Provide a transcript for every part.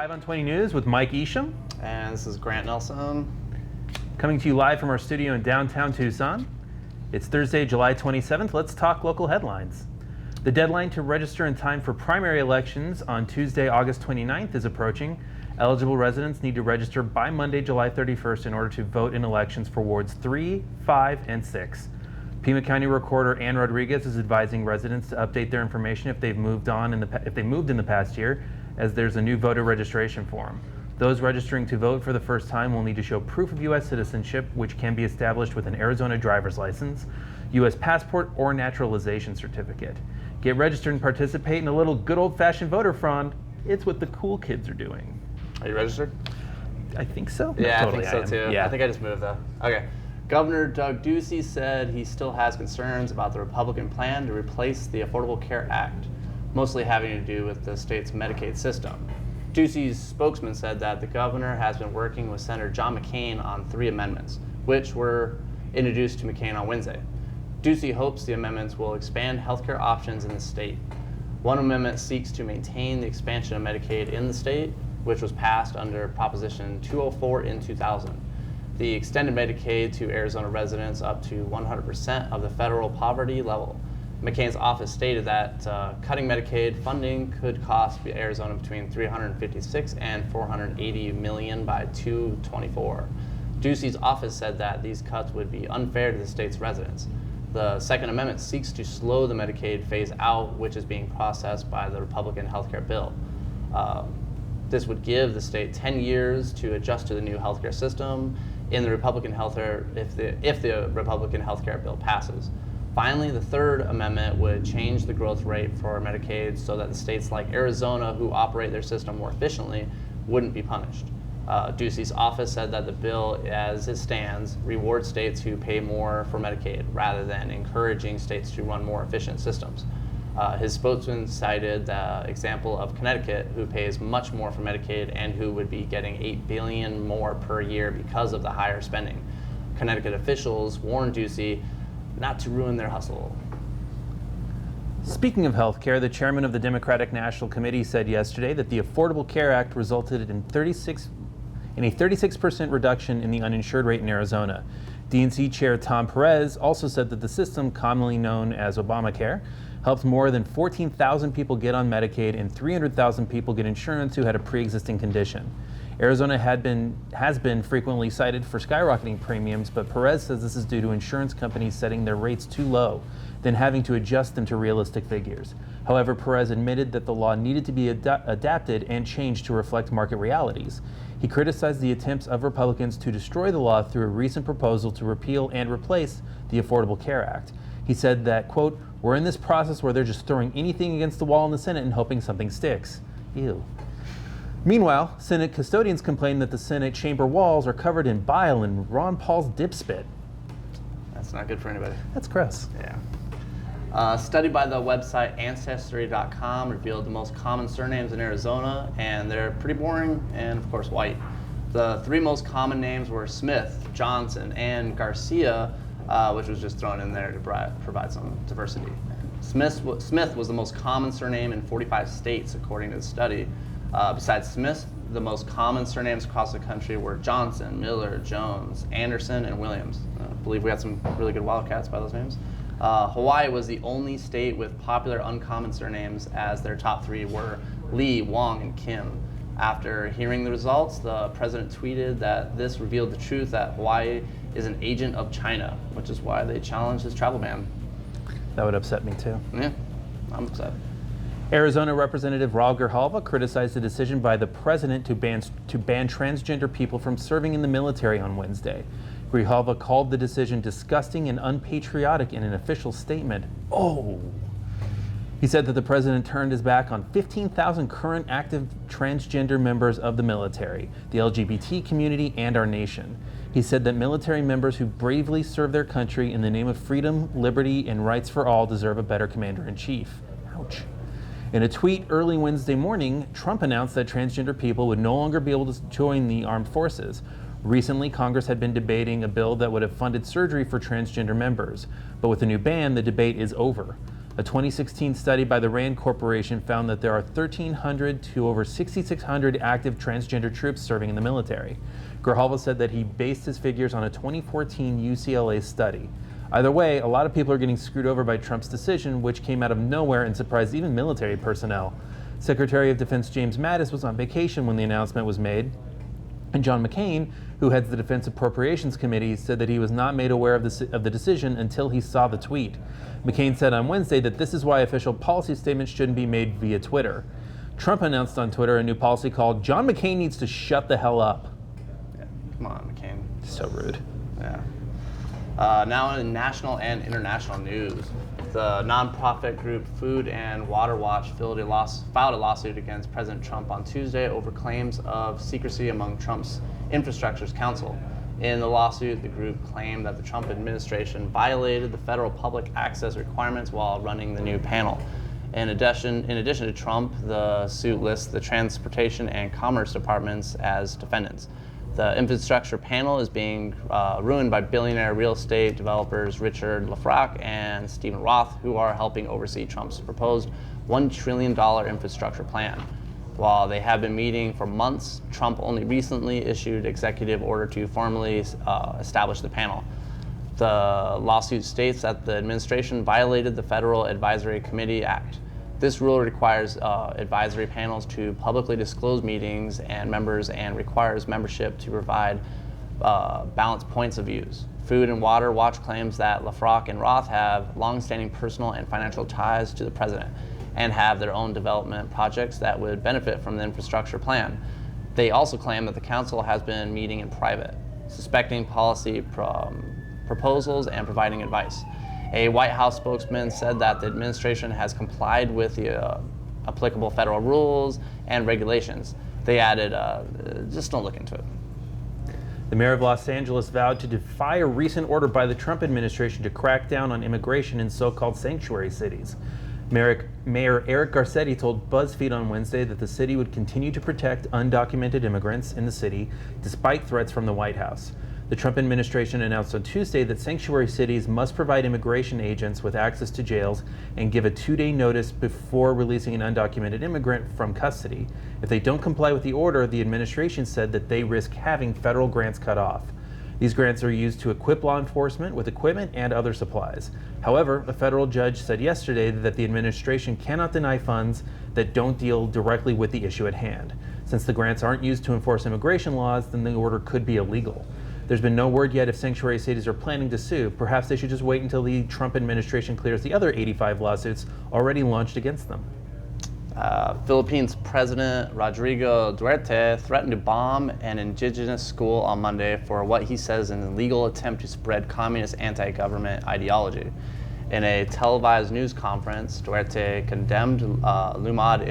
Live on 20 News with Mike Esham. And this is Grant Nelson. Coming to you live from our studio in downtown Tucson. It's Thursday, July 27th. Let's talk local headlines. The deadline to register in time for primary elections on Tuesday, August 29th is approaching. Eligible residents need to register by Monday, July 31st in order to vote in elections for wards 3, 5, and 6. Pima County Recorder Ann Rodriguez is advising residents to update their information if they've moved in the past year, as there's a new voter registration form. Those registering to vote for the first time will need to show proof of U.S. citizenship, which can be established with an Arizona driver's license, U.S. passport, or naturalization certificate. Get registered and participate in a little good old-fashioned voter fraud. It's what the cool kids are doing. Are you registered? I think so. Yeah, Totally I think so too. Yeah. I think I just moved though. Okay. Governor Doug Ducey said he still has concerns about the Republican plan to replace the Affordable Care Act, mostly having to do with the state's Medicaid system. Ducey's spokesman said that the governor has been working with Senator John McCain on 3 amendments, which were introduced to McCain on Wednesday. Ducey hopes the amendments will expand healthcare options in the state. One amendment seeks to maintain the expansion of Medicaid in the state, which was passed under Proposition 204 in 2000. The extended Medicaid to Arizona residents up to 100% of the federal poverty level. McCain's office stated that cutting Medicaid funding could cost Arizona between $356 and $480 million by 2024. Ducey's office said that these cuts would be unfair to the state's residents. The Second Amendment seeks to slow the Medicaid phase out, which is being processed by the Republican healthcare bill. This would give the state 10 years to adjust to the new healthcare system in the Republican healthcare if the Republican healthcare bill passes. Finally, the Third Amendment would change the growth rate for Medicaid so that the states like Arizona, who operate their system more efficiently, wouldn't be punished. Ducey's office said that the bill, as it stands, rewards states who pay more for Medicaid rather than encouraging states to run more efficient systems. His spokesman cited the example of Connecticut, who pays much more for Medicaid and who would be getting $8 billion more per year because of the higher spending. Connecticut officials warned Ducey not to ruin their hustle. Speaking of health care, the chairman of the Democratic National Committee said yesterday that the Affordable Care Act resulted in a 36% reduction in the uninsured rate in Arizona. DNC Chair Tom Perez also said that the system, commonly known as Obamacare, helped more than 14,000 people get on Medicaid and 300,000 people get insurance who had a pre-existing condition. Arizona has been frequently cited for skyrocketing premiums, but Perez says this is due to insurance companies setting their rates too low, then having to adjust them to realistic figures. However, Perez admitted that the law needed to be adapted and changed to reflect market realities. He criticized the attempts of Republicans to destroy the law through a recent proposal to repeal and replace the Affordable Care Act. He said that, quote, "We're in this process where they're just throwing anything against the wall in the Senate and hoping something sticks." Ew. Meanwhile, Senate custodians complained that the Senate chamber walls are covered in bile and Ron Paul's dip spit. That's not good for anybody. That's gross. Yeah. A study by the website Ancestry.com revealed the most common surnames in Arizona, and they're pretty boring and, of course, white. The 3 most common names were Smith, Johnson, and Garcia, which was just thrown in there to provide some diversity. Smith was the most common surname in 45 states, according to the study. Besides Smith, the most common surnames across the country were Johnson, Miller, Jones, Anderson, and Williams. I believe we had some really good Wildcats by those names. Hawaii was the only state with popular uncommon surnames, as their top 3 were Lee, Wong, and Kim. After hearing the results, the president tweeted that this revealed the truth that Hawaii is an agent of China, which is why they challenged his travel ban. That would upset me too. Yeah, I'm upset. Arizona Representative Raul Grijalva criticized the decision by the president to ban transgender people from serving in the military on Wednesday. Grijalva called the decision disgusting and unpatriotic in an official statement. Oh! He said that the president turned his back on 15,000 current active transgender members of the military, the LGBT community, and our nation. He said that military members who bravely serve their country in the name of freedom, liberty, and rights for all deserve a better commander-in-chief. Ouch. In a tweet early Wednesday morning, Trump announced that transgender people would no longer be able to join the armed forces. Recently, Congress had been debating a bill that would have funded surgery for transgender members, but with the new ban, the debate is over. A 2016 study by the RAND Corporation found that there are 1,300 to over 6,600 active transgender troops serving in the military. Grijalva said that he based his figures on a 2014 UCLA study. Either way, a lot of people are getting screwed over by Trump's decision, which came out of nowhere and surprised even military personnel. Secretary of Defense James Mattis was on vacation when the announcement was made, and John McCain, who heads the Defense Appropriations Committee, said that he was not made aware of the decision until he saw the tweet. McCain said on Wednesday that this is why official policy statements shouldn't be made via Twitter. Trump announced on Twitter a new policy called "John McCain needs to shut the hell up." Yeah, come on, McCain. So rude. Yeah. Now in national and international news, the nonprofit group Food and Water Watch filed a lawsuit against President Trump on Tuesday over claims of secrecy among Trump's Infrastructure's counsel. In the lawsuit, the group claimed that the Trump administration violated the federal public access requirements while running the new panel. In addition to Trump, the suit lists the Transportation and Commerce departments as defendants. The infrastructure panel is being ruined by billionaire real estate developers Richard Lafrock and Stephen Roth, who are helping oversee Trump's proposed $1 trillion infrastructure plan. While they have been meeting for months, Trump only recently issued executive order to formally establish the panel. The lawsuit states that the administration violated the Federal Advisory Committee Act. This rule requires advisory panels to publicly disclose meetings and members and requires membership to provide balanced points of views. Food and Water Watch claims that Lafrock and Roth have long-standing personal and financial ties to the president and have their own development projects that would benefit from the infrastructure plan. They also claim that the council has been meeting in private, suspecting policy proposals and providing advice. A White House spokesman said that the administration has complied with the applicable federal rules and regulations. They added, just don't look into it. The mayor of Los Angeles vowed to defy a recent order by the Trump administration to crack down on immigration in so-called sanctuary cities. Mayor Eric Garcetti told BuzzFeed on Wednesday that the city would continue to protect undocumented immigrants in the city despite threats from the White House. The Trump administration announced on Tuesday that sanctuary cities must provide immigration agents with access to jails and give a 2-day notice before releasing an undocumented immigrant from custody. If they don't comply with the order, the administration said that they risk having federal grants cut off. These grants are used to equip law enforcement with equipment and other supplies. However, a federal judge said yesterday that the administration cannot deny funds that don't deal directly with the issue at hand. Since the grants aren't used to enforce immigration laws, then the order could be illegal. There's been no word yet if sanctuary cities are planning to sue. Perhaps they should just wait until the Trump administration clears the other 85 lawsuits already launched against them. Philippines President Rodrigo Duterte threatened to bomb an indigenous school on Monday for what he says is an illegal attempt to spread communist anti-government ideology. In a televised news conference, Duterte condemned Lumad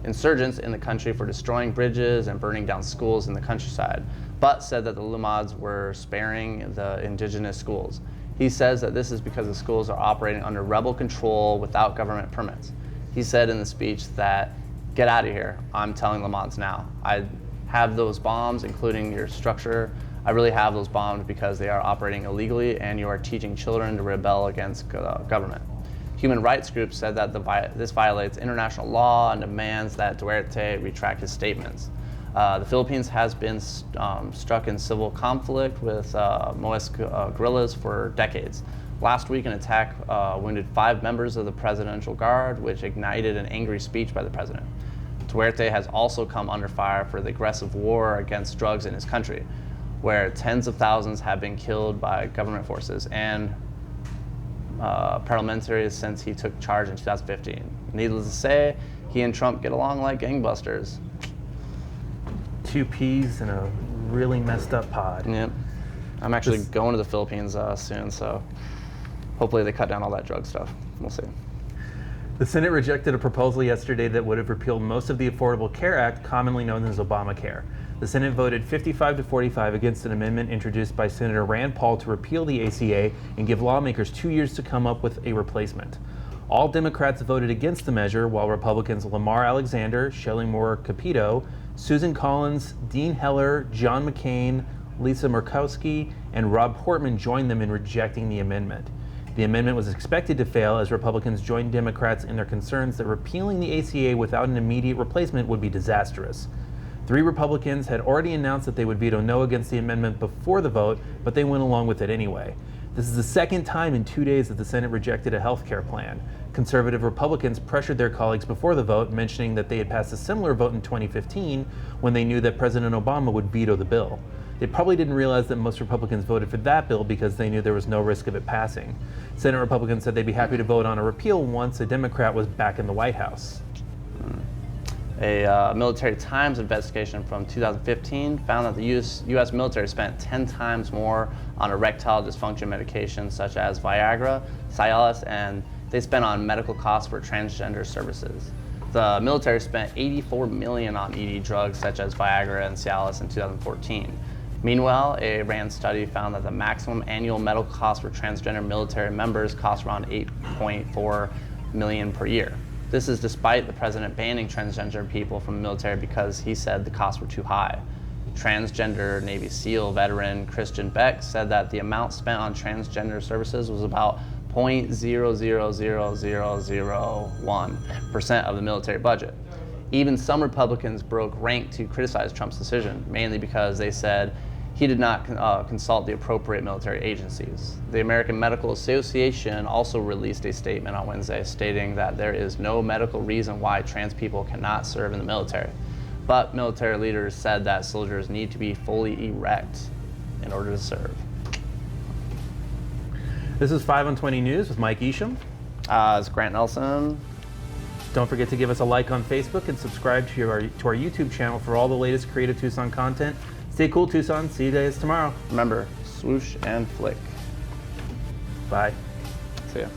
insurgents in the country for destroying bridges and burning down schools in the countryside, but said that the Lumads were sparing the indigenous schools. He says that this is because the schools are operating under rebel control without government permits. He said in the speech that, "Get out of here, I'm telling Lumads now. I have those bombs, including your structure. I really have those bombs because they are operating illegally and you are teaching children to rebel against government." Human rights groups said that this violates international law and demands that Duterte retract his statements. The Philippines has been struck in civil conflict with Maoist guerrillas for decades. Last week, an attack wounded 5 members of the Presidential Guard, which ignited an angry speech by the president. Duterte has also come under fire for the aggressive war against drugs in his country, where tens of thousands have been killed by government forces and paramilitaries since he took charge in 2015. Needless to say, he and Trump get along like gangbusters. 2 peas in a really messed up pod. Yep. I'm actually going to the Philippines soon, so hopefully they cut down all that drug stuff. We'll see. The Senate rejected a proposal yesterday that would have repealed most of the Affordable Care Act, commonly known as Obamacare. The Senate voted 55 to 45 against an amendment introduced by Senator Rand Paul to repeal the ACA and give lawmakers 2 years to come up with a replacement. All Democrats voted against the measure, while Republicans Lamar Alexander, Shelley Moore Capito, Susan Collins, Dean Heller, John McCain, Lisa Murkowski, and Rob Portman joined them in rejecting the amendment. The amendment was expected to fail as Republicans joined Democrats in their concerns that repealing the ACA without an immediate replacement would be disastrous. 3 Republicans had already announced that they would veto no against the amendment before the vote, but they went along with it anyway. This is the second time in 2 days that the Senate rejected a health care plan. Conservative Republicans pressured their colleagues before the vote, mentioning that they had passed a similar vote in 2015 when they knew that President Obama would veto the bill. They probably didn't realize that most Republicans voted for that bill because they knew there was no risk of it passing. Senate Republicans said they'd be happy to vote on a repeal once a Democrat was back in the White House. A Military Times investigation from 2015 found that the U.S. military spent 10 times more on erectile dysfunction medications such as Viagra, Cialis, and they spent on medical costs for transgender services. The military spent $84 million on ED drugs such as Viagra and Cialis in 2014. Meanwhile, a RAND study found that the maximum annual medical cost for transgender military members costs around $8.4 million per year. This is despite the president banning transgender people from the military because he said the costs were too high. Transgender Navy SEAL veteran Christian Beck said that the amount spent on transgender services was about 0.000001% of the military budget. Even some Republicans broke rank to criticize Trump's decision, mainly because they said he did not consult the appropriate military agencies. The American Medical Association also released a statement on Wednesday stating that there is no medical reason why trans people cannot serve in the military. But military leaders said that soldiers need to be fully erect in order to serve. This is 5 on 20 News with Mike Esham. It's Grant Nelson. Don't forget to give us a like on Facebook and subscribe to our YouTube channel for all the latest Creative Tucson content. Stay cool, Tucson. See you guys tomorrow. Remember, swoosh and flick. Bye. See ya.